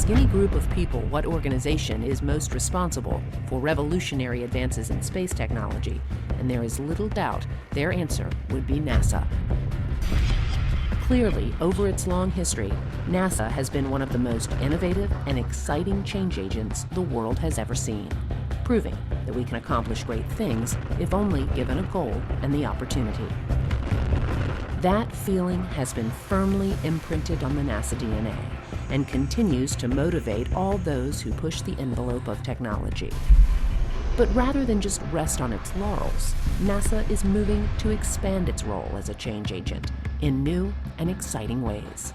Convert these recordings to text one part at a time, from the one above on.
ask any group of people what organization is most responsible for revolutionary advances in space technology, and there is little doubt their answer would be NASA. Clearly, over its long history, NASA has been one of the most innovative and exciting change agents the world has ever seen, proving that we can accomplish great things if only given a goal and the opportunity. That feeling has been firmly imprinted on the NASA DNA and continues to motivate all those who push the envelope of technology. But rather than just rest on its laurels, NASA is moving to expand its role as a change agent in new and exciting ways.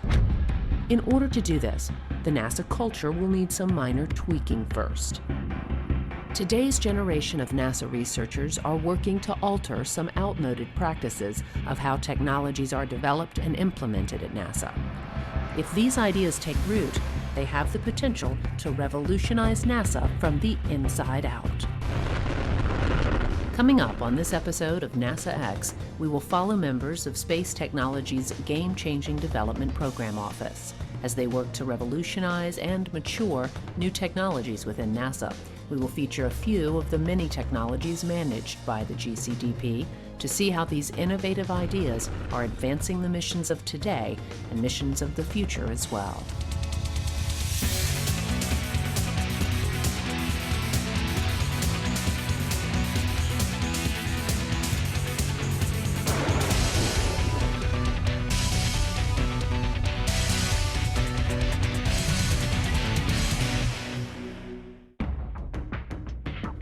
In order to do this, the NASA culture will need some minor tweaking first. Today's generation of NASA researchers are working to alter some outmoded practices of how technologies are developed and implemented at NASA. If these ideas take root, they have the potential to revolutionize NASA from the inside out. Coming up on this episode of NASA X, we will follow members of Space Technology's Game-Changing Development Program Office as they work to revolutionize and mature new technologies within NASA. We will feature a few of the many technologies managed by the GCDP to see how these innovative ideas are advancing the missions of today and missions of the future as well.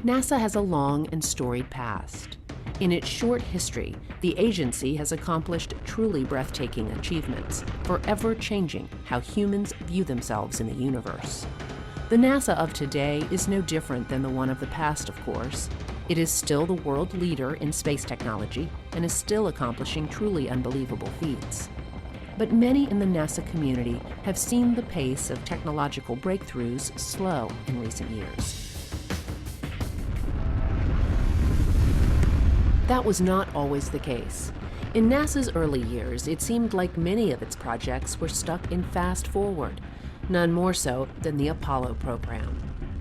NASA has a long and storied past. In its short history, the agency has accomplished truly breathtaking achievements, forever changing how humans view themselves in the universe. The NASA of today is no different than the one of the past, of course. It is still the world leader in space technology and is still accomplishing truly unbelievable feats. But many in the NASA community have seen the pace of technological breakthroughs slow in recent years. That was not always the case. In NASA's early years, it seemed like many of its projects were stuck in fast forward, none more so than the Apollo program.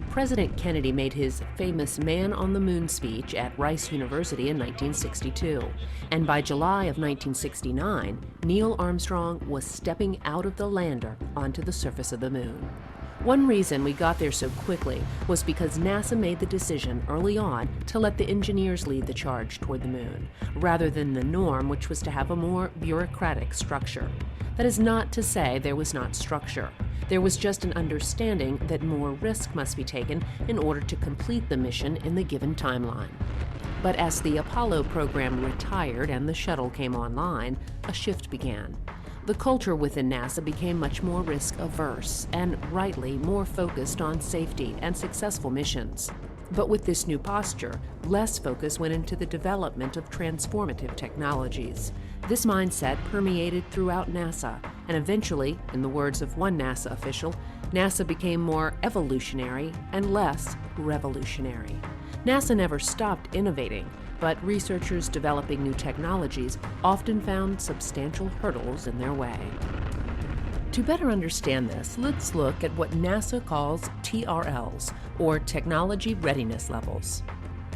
President Kennedy made his famous Man on the Moon speech at Rice University in 1962, and by July of 1969, Neil Armstrong was stepping out of the lander onto the surface of the moon. One reason we got there so quickly was because NASA made the decision early on to let the engineers lead the charge toward the moon, rather than the norm, which was to have a more bureaucratic structure. That is not to say there was not structure. There was just an understanding that more risk must be taken in order to complete the mission in the given timeline. But as the Apollo program retired and the shuttle came online, a shift began. The culture within NASA became much more risk-averse and, rightly, more focused on safety and successful missions. But with this new posture, less focus went into the development of transformative technologies. This mindset permeated throughout NASA, and eventually, in the words of one NASA official, NASA became more evolutionary and less revolutionary. NASA never stopped innovating, but researchers developing new technologies often found substantial hurdles in their way. To better understand this, let's look at what NASA calls TRLs, or Technology Readiness Levels.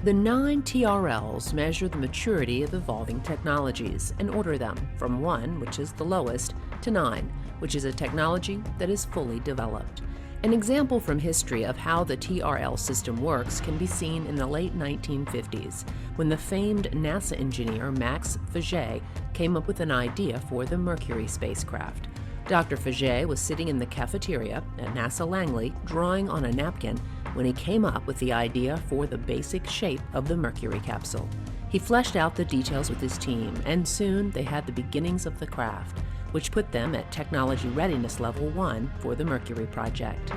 The 9 TRLs measure the maturity of evolving technologies and order them from 1, which is the lowest, to 9, which is a technology that is fully developed. An example from history of how the TRL system works can be seen in the late 1950s, when the famed NASA engineer Max Faget came up with an idea for the Mercury spacecraft. Dr. Faget was sitting in the cafeteria at NASA Langley drawing on a napkin when he came up with the idea for the basic shape of the Mercury capsule. He fleshed out the details with his team, and soon they had the beginnings of the craft, which put them at Technology Readiness Level 1 for the Mercury project.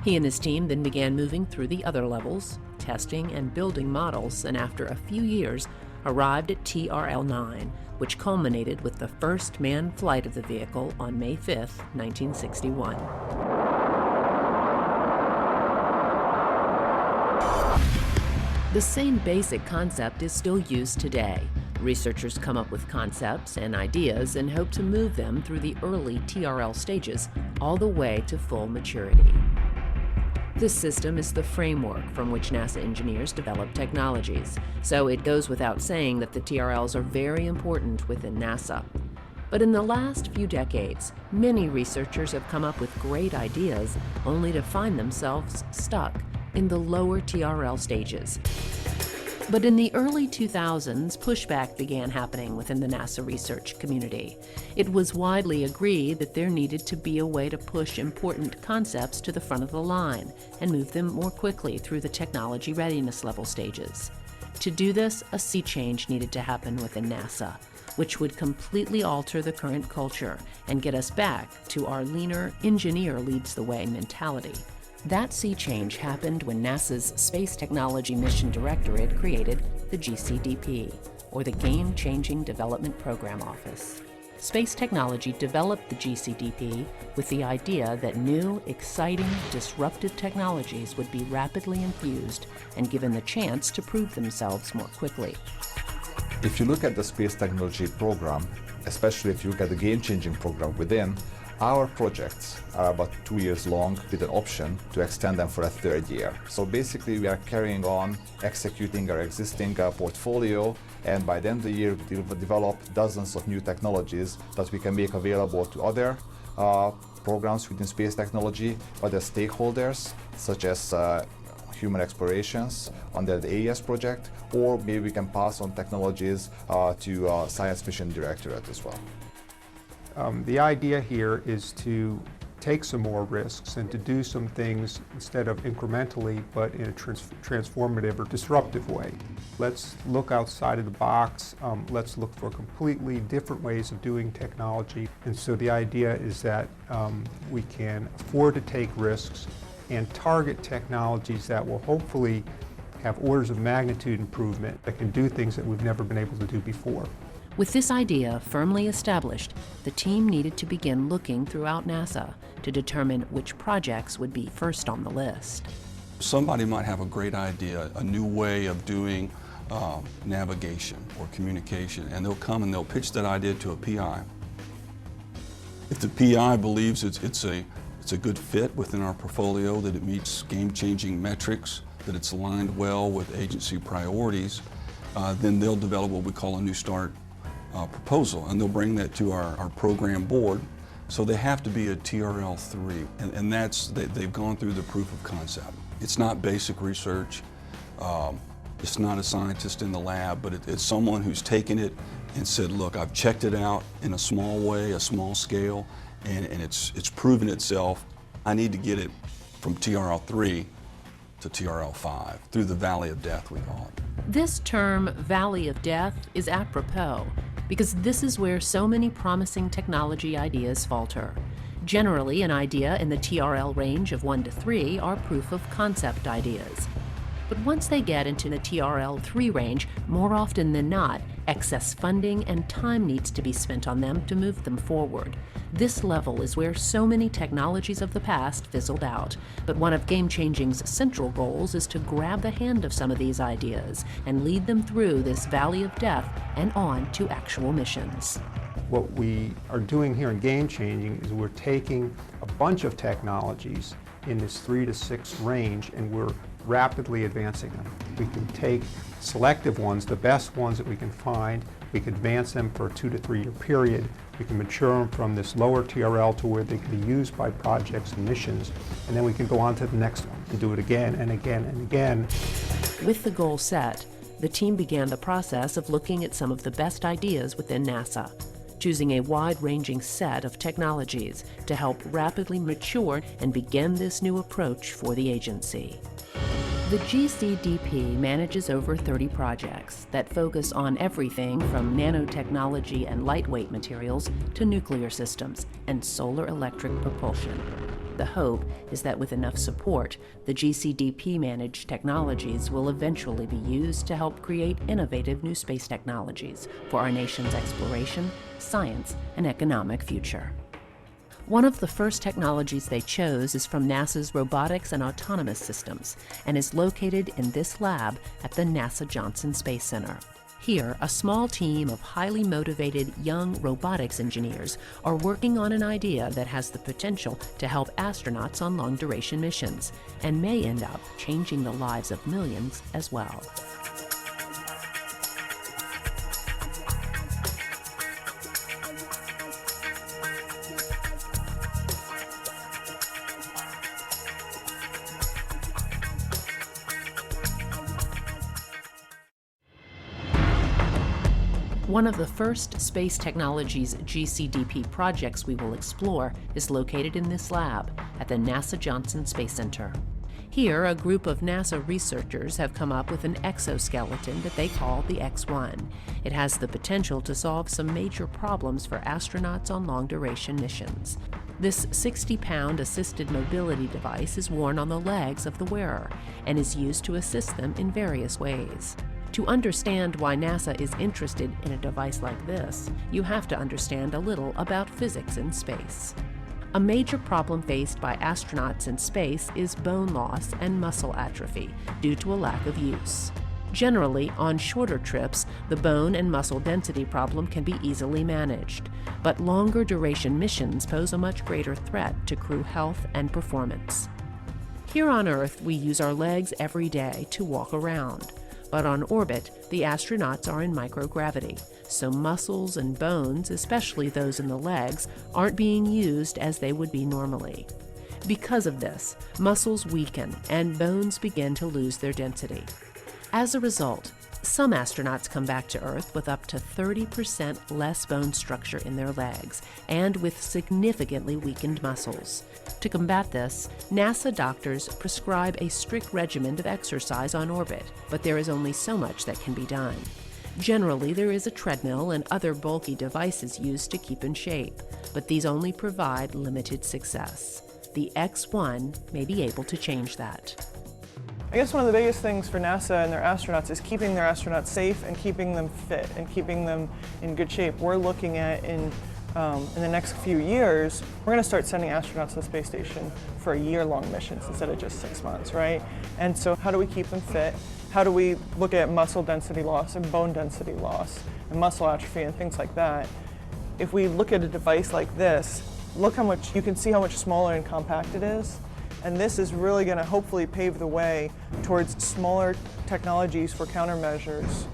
He and his team then began moving through the other levels, testing and building models, and after a few years arrived at TRL 9, which culminated with the first manned flight of the vehicle on May 5, 1961. The same basic concept is still used today. Researchers come up with concepts and ideas and hope to move them through the early TRL stages all the way to full maturity. This system is the framework from which NASA engineers develop technologies, so it goes without saying that the TRLs are very important within NASA. But in the last few decades, many researchers have come up with great ideas only to find themselves stuck in the lower TRL stages. But in the early 2000s, pushback began happening within the NASA research community. It was widely agreed that there needed to be a way to push important concepts to the front of the line and move them more quickly through the technology readiness level stages. To do this, a sea change needed to happen within NASA, which would completely alter the current culture and get us back to our leaner, engineer leads the way mentality. That sea change happened when NASA's Space Technology Mission Directorate created the GCDP, or the Game-Changing Development Program Office. Space Technology developed the GCDP with the idea that new, exciting, disruptive technologies would be rapidly infused and given the chance to prove themselves more quickly. If you look at the space technology program, especially if you look at the game-changing program within, our projects are about 2 years long with an option to extend them for a third year. So basically we are carrying on executing our existing portfolio, and by the end of the year we will develop dozens of new technologies that we can make available to other programs within space technology, other stakeholders such as human explorations under the AES project, or maybe we can pass on technologies to Science Mission Directorate as well. The idea here is to take some more risks and to do some things instead of incrementally, but in a transformative or disruptive way. Let's look outside of the box. Let's look for completely different ways of doing technology. And so the idea is that we can afford to take risks and target technologies that will hopefully have orders of magnitude improvement that can do things that we've never been able to do before. With this idea firmly established, the team needed to begin looking throughout NASA to determine which projects would be first on the list. Somebody might have a great idea, a new way of doing navigation or communication, and they'll come and they'll pitch that idea to a PI. If the PI believes it's a good fit within our portfolio, that it meets game-changing metrics, that it's aligned well with agency priorities, then they'll develop what we call a New Start proposal, and they'll bring that to our program board. So they have to be a TRL3, and they've gone through the proof of concept. It's not basic research, it's not a scientist in the lab, but it's someone who's taken it and said, look, I've checked it out in a small way, a small scale, and it's proven itself. I need to get it from TRL3 to TRL5, through the Valley of Death, we call it. This term, Valley of Death, is apropos because this is where so many promising technology ideas falter. Generally, an idea in the TRL range of 1 to 3 are proof of concept ideas. But once they get into the TRL3 range, more often than not, excess funding and time needs to be spent on them to move them forward. This level is where so many technologies of the past fizzled out, but one of Game-Changing's central goals is to grab the hand of some of these ideas and lead them through this valley of death and on to actual missions. What we are doing here in Game-Changing is we're taking a bunch of technologies in this 3 to 6 range, and we're rapidly advancing them. We can take selective ones, the best ones that we can find, we can advance them for a 2 to 3 year period. We can mature them from this lower TRL to where they can be used by projects and missions, and then we can go on to the next one and do it again and again and again. With the goal set, the team began the process of looking at some of the best ideas within NASA, choosing a wide-ranging set of technologies to help rapidly mature and begin this new approach for the agency. The GCDP manages over 30 projects that focus on everything from nanotechnology and lightweight materials to nuclear systems and solar electric propulsion. The hope is that with enough support, the GCDP-managed technologies will eventually be used to help create innovative new space technologies for our nation's exploration, science, and economic future. One of the first technologies they chose is from NASA's Robotics and Autonomous Systems and is located in this lab at the NASA Johnson Space Center. Here, a small team of highly motivated young robotics engineers are working on an idea that has the potential to help astronauts on long-duration missions and may end up changing the lives of millions as well. One of the first Space Technologies GCDP projects we will explore is located in this lab at the NASA Johnson Space Center. Here, a group of NASA researchers have come up with an exoskeleton that they call the X1. It has the potential to solve some major problems for astronauts on long-duration missions. This 60-pound assisted mobility device is worn on the legs of the wearer and is used to assist them in various ways. To understand why NASA is interested in a device like this, you have to understand a little about physics in space. A major problem faced by astronauts in space is bone loss and muscle atrophy due to a lack of use. Generally, on shorter trips, the bone and muscle density problem can be easily managed, but longer duration missions pose a much greater threat to crew health and performance. Here on Earth, we use our legs every day to walk around. But on orbit, the astronauts are in microgravity, so muscles and bones, especially those in the legs, aren't being used as they would be normally. Because of this, muscles weaken and bones begin to lose their density. As a result, some astronauts come back to Earth with up to 30% less bone structure in their legs and with significantly weakened muscles. To combat this, NASA doctors prescribe a strict regimen of exercise on orbit, but there is only so much that can be done. Generally, there is a treadmill and other bulky devices used to keep in shape, but these only provide limited success. The X1 may be able to change that. I guess one of the biggest things for NASA and their astronauts is keeping their astronauts safe and keeping them fit and keeping them in good shape. We're looking at in the next few years, we're going to start sending astronauts to the space station for year-long missions instead of just 6 months, right? And so how do we keep them fit? How do we look at muscle density loss and bone density loss and muscle atrophy and things like that? If we look at a device like this, look how much, you can see how much smaller and compact it is. And this is really going to hopefully pave the way towards smaller technologies for countermeasures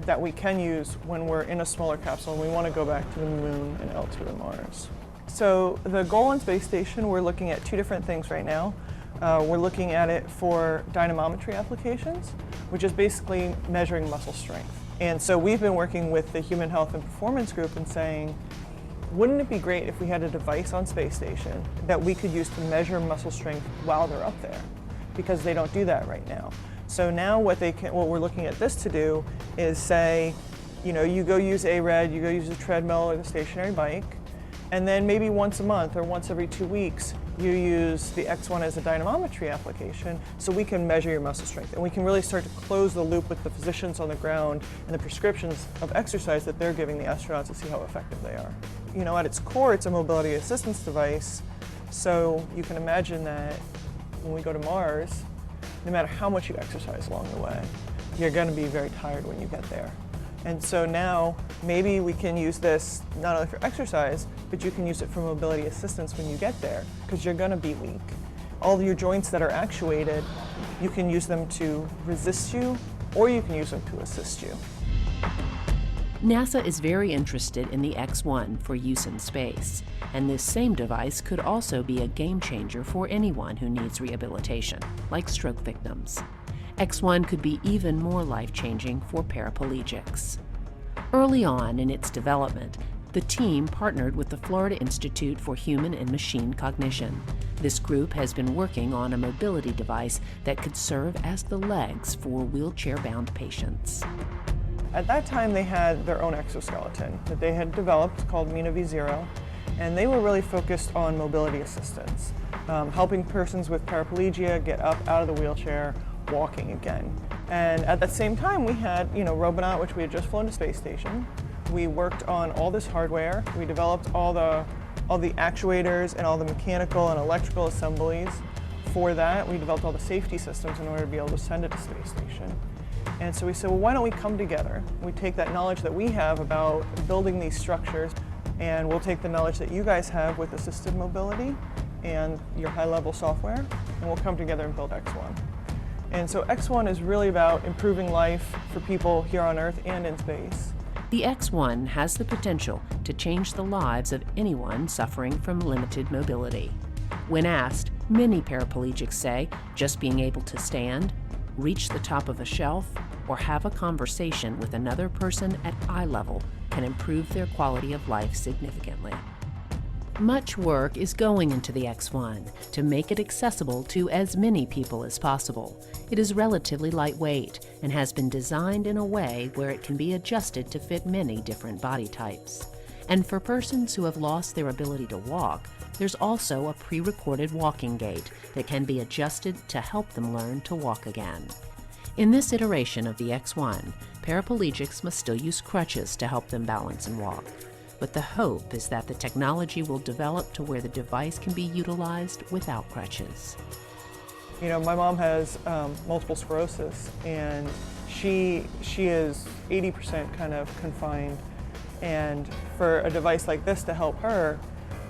that we can use when we're in a smaller capsule and we want to go back to the moon and L2 and Mars. So the goal on space station, we're looking at two different things right now. We're looking at it for dynamometry applications, which is basically measuring muscle strength. And so we've been working with the Human Health and Performance Group and saying, wouldn't it be great if we had a device on space station that we could use to measure muscle strength while they're up there? Because they don't do that right now. So now what we're looking at this to do is say, you go use ARED, you go use the treadmill or the stationary bike, and then maybe once a month or once every 2 weeks, you use the X1 as a dynamometry application so we can measure your muscle strength. And we can really start to close the loop with the physicians on the ground and the prescriptions of exercise that they're giving the astronauts to see how effective they are. At its core, it's a mobility assistance device. So you can imagine that when we go to Mars, no matter how much you exercise along the way, you're going to be very tired when you get there. And so now maybe we can use this not only for exercise, but you can use it for mobility assistance when you get there, because you're going to be weak. All your joints that are actuated, you can use them to resist you, or you can use them to assist you. NASA is very interested in the X1 for use in space, and this same device could also be a game changer for anyone who needs rehabilitation, like stroke victims. X1 could be even more life-changing for paraplegics. Early on in its development, the team partnered with the Florida Institute for Human and Machine Cognition. This group has been working on a mobility device that could serve as the legs for wheelchair-bound patients. At that time, they had their own exoskeleton that they had developed called Mina V0, and they were really focused on mobility assistance, helping persons with paraplegia get up out of the wheelchair, walking again. And at that same time, we had, Robonaut, which we had just flown to space station. We worked on all this hardware. We developed all the actuators and all the mechanical and electrical assemblies for that. We developed all the safety systems in order to be able to send it to space station. And so we said, well, why don't we come together? We take that knowledge that we have about building these structures, and we'll take the knowledge that you guys have with assisted mobility and your high-level software, and we'll come together and build X1. And so X1 is really about improving life for people here on Earth and in space. The X1 has the potential to change the lives of anyone suffering from limited mobility. When asked, many paraplegics say just being able to stand, reach the top of a shelf, or have a conversation with another person at eye level can improve their quality of life significantly. Much work is going into the X1 to make it accessible to as many people as possible. It is relatively lightweight and has been designed in a way where it can be adjusted to fit many different body types. And for persons who have lost their ability to walk, there's also a pre-recorded walking gait that can be adjusted to help them learn to walk again. In this iteration of the X1, paraplegics must still use crutches to help them balance and walk. But the hope is that the technology will develop to where the device can be utilized without crutches. You know, my mom has multiple sclerosis, and she is 80% kind of confined. And for a device like this to help her,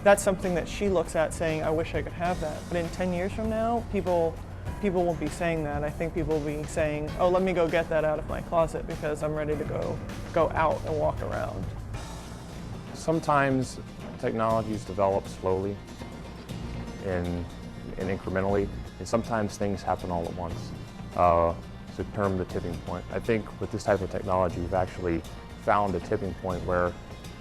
that's something that she looks at saying, I wish I could have that. But in 10 years from now, people won't be saying that. I think people will be saying, oh, let me go get that out of my closet because I'm ready to go out and walk around. Sometimes technologies develop slowly and incrementally, and sometimes things happen all at once. It's a term, the tipping point. I think with this type of technology, we've actually found a tipping point where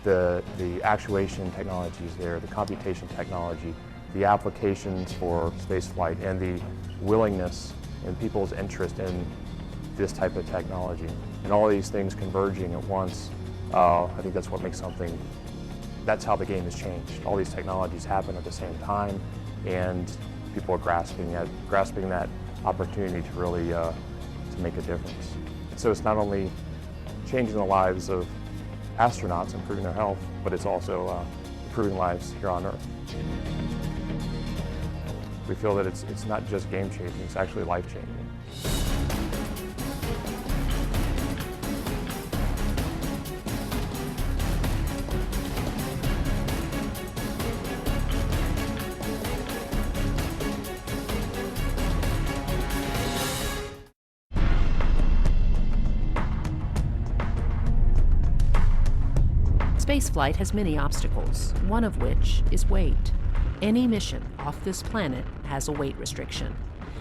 the actuation technology is there, the computation technology, the applications for spaceflight, and the willingness and people's interest in this type of technology. And all these things converging at once, I think that's what makes something. That's how the game has changed. All these technologies happen at the same time, and people are grasping that opportunity to really to make a difference. So it's not only changing the lives of astronauts, improving their health, but it's also improving lives here on Earth. We feel that it's not just game-changing, it's actually life-changing. Spaceflight has many obstacles, one of which is weight. Any mission off this planet has a weight restriction.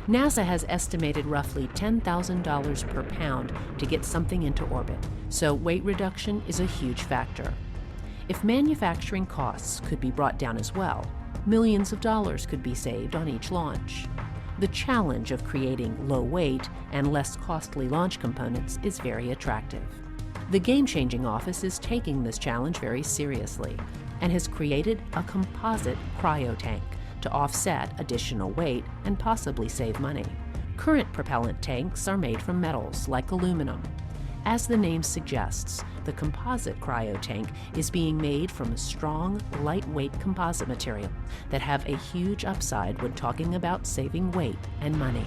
NASA has estimated roughly $10,000 per pound to get something into orbit, so weight reduction is a huge factor. If manufacturing costs could be brought down as well, millions of dollars could be saved on each launch. The challenge of creating low-weight and less costly launch components is very attractive. The Game-Changing Office is taking this challenge very seriously and has created a composite cryo-tank to offset additional weight and possibly save money. Current propellant tanks are made from metals like aluminum. As the name suggests, the composite cryo-tank is being made from a strong, lightweight composite material that have a huge upside when talking about saving weight and money.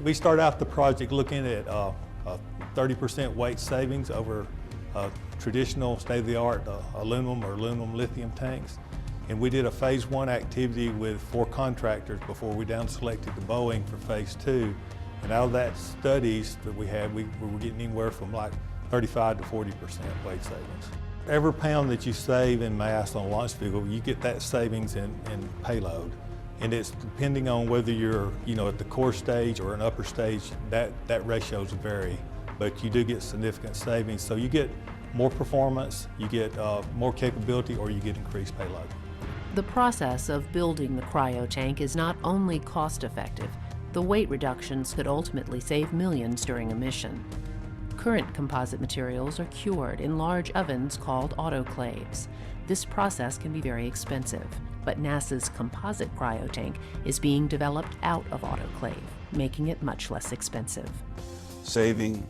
We started out the project looking at 30% weight savings over traditional state-of-the-art aluminum or aluminum lithium tanks. And we did a phase 1 activity with 4 contractors before we down selected the Boeing for phase 2. And out of that studies that we had, we were getting anywhere from like 35 to 40% weight savings. Every pound that you save in mass on a launch vehicle, you get that savings in payload. And it's depending on whether you're at the core stage or an upper stage, that ratios vary. But you do get significant savings. So you get more performance, you get more capability, or you get increased payload. The process of building the cryo tank is not only cost-effective, the weight reductions could ultimately save millions during a mission. Current composite materials are cured in large ovens called autoclaves. This process can be very expensive, but NASA's composite cryo tank is being developed out of autoclave, making it much less expensive. Saving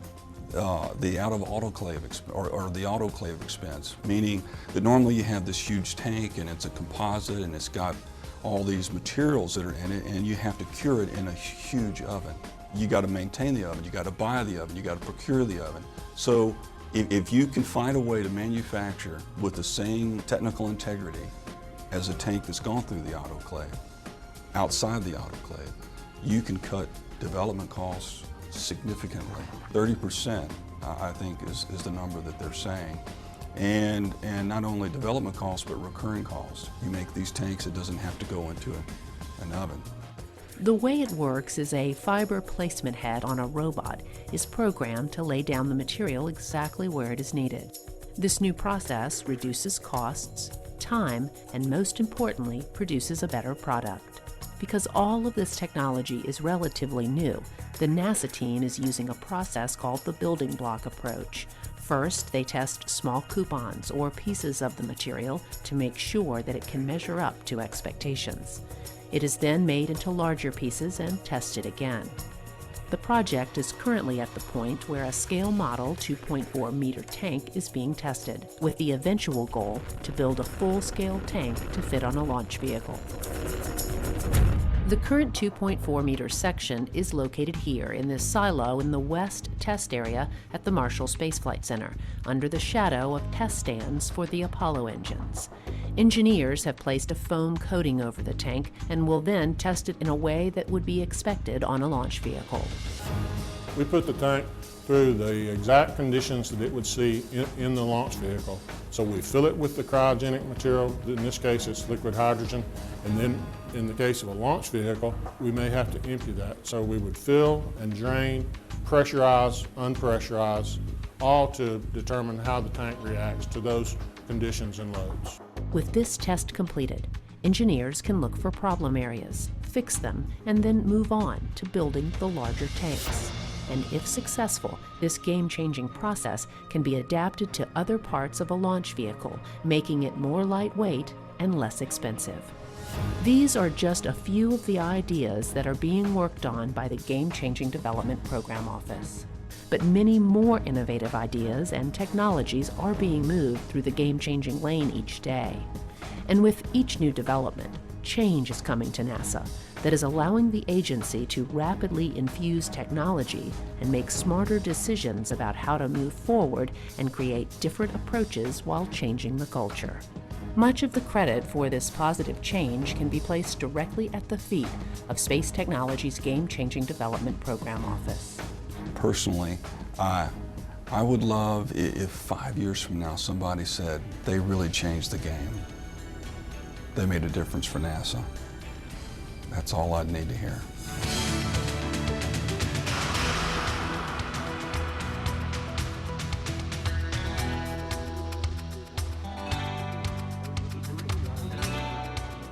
the out of autoclave or the autoclave expense, meaning that normally you have this huge tank and it's a composite and it's got all these materials that are in it and you have to cure it in a huge oven. you got to maintain the oven, you got to buy the oven, you got to procure the oven. So if you can find a way to manufacture with the same technical integrity as a tank that's gone through the autoclave, outside the autoclave, you can cut development costs significantly. 30%, I think, is the number that they're saying. And not only development costs, but recurring costs. You make these tanks, it doesn't have to go into an oven. The way it works is a fiber placement head on a robot is programmed to lay down the material exactly where it is needed. This new process reduces costs, time, and most importantly, produces a better product. Because all of this technology is relatively new, the NASA team is using a process called the building block approach. First, they test small coupons or pieces of the material to make sure that it can measure up to expectations. It is then made into larger pieces and tested again. The project is currently at the point where a scale model 2.4 meter tank is being tested, with the eventual goal to build a full-scale tank to fit on a launch vehicle. The current 2.4 meter section is located here in this silo in the west test area at the Marshall Space Flight Center, under the shadow of test stands for the Apollo engines. Engineers have placed a foam coating over the tank and will then test it in a way that would be expected on a launch vehicle. We put the tank through the exact conditions that it would see in the launch vehicle. So we fill it with the cryogenic material, in this case it's liquid hydrogen, and then in the case of a launch vehicle, we may have to empty that. So we would fill and drain, pressurize, unpressurize, all to determine how the tank reacts to those conditions and loads. With this test completed, engineers can look for problem areas, fix them, and then move on to building the larger tanks. And if successful, this game-changing process can be adapted to other parts of a launch vehicle, making it more lightweight and less expensive. These are just a few of the ideas that are being worked on by the Game-Changing Development Program Office. But many more innovative ideas and technologies are being moved through the game-changing lane each day. And with each new development, change is coming to NASA that is allowing the agency to rapidly infuse technology and make smarter decisions about how to move forward and create different approaches while changing the culture. Much of the credit for this positive change can be placed directly at the feet of Space Technology's Game-Changing Development Program Office. Personally, I would love if 5 years from now somebody said they really changed the game. They made a difference for NASA. That's all I'd need to hear.